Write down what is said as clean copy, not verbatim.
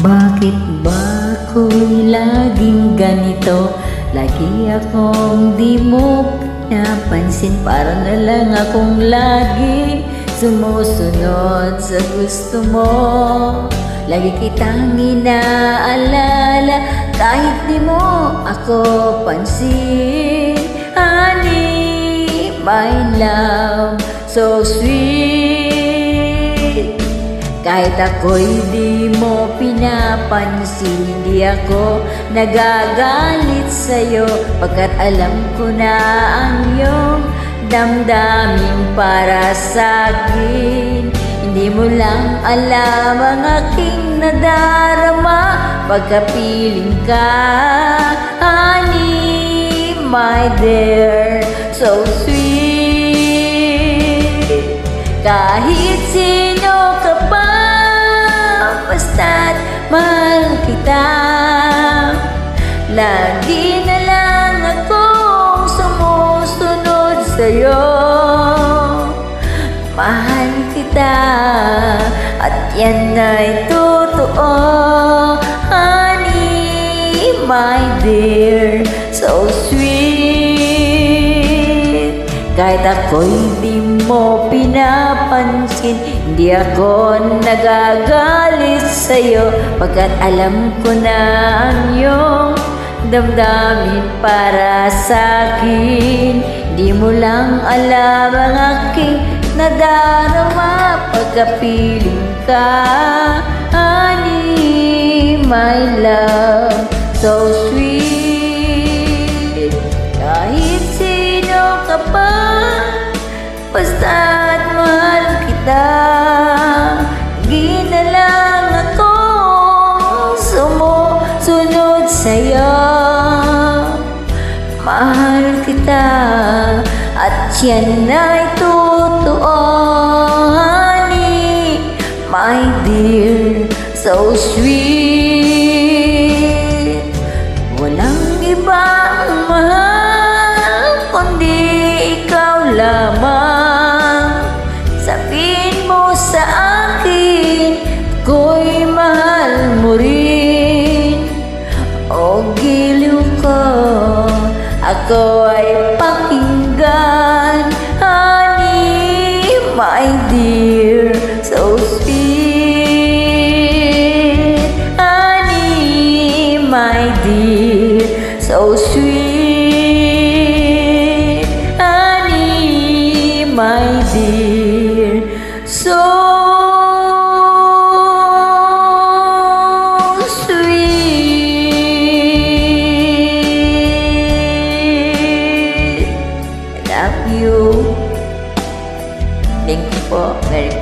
Bakit ba ako'y laging ganito? Lagi akong di mo pinapansin. Para na lang akong lagi sumusunod sa gusto mo. Lagi kitang inaalala kahit di mo ako pansin. Honey, my love, so sweet. Kahit ako'y di mo pinapansin, hindi ako nagagalit sa'yo, pagkat alam ko na ang iyong damdamin para sa'kin. Hindi mo lang alam ang aking nadarama pagkapiling ka. Honey, my dear, so sweet. Kahit sino ka pa, basta't mahal kita. Lagi na lang akong sumusunod sa'yo. Mahal kita, at yan ay totoo. Honey, my dear, so sweet. Kahit ako'y di mo pinapansin, hindi ako nagagalit sa'yo, pagkat alam ko na ang iyong damdamin para sa'kin. Di mo lang alam ang aking nadarama pagkapiling ka. Honey, my love, so sweet. Kahit sino ka pa, basta't mahal kita. Lagi na lang akong sumusunod sa'yo. Mahal kita, at yan ay totoo. Honey, my dear, so sweet. Walang ibang mahal kundi ikaw lamang. Sabihin mo sa akin, ako'y mahal mo rin. O giliw ko, ako ay pakinggan. Honey, my dear, so sweet. Honey, my dear, so sweet. Honey, my dear, so sweet. Love you. Thank you po. Merry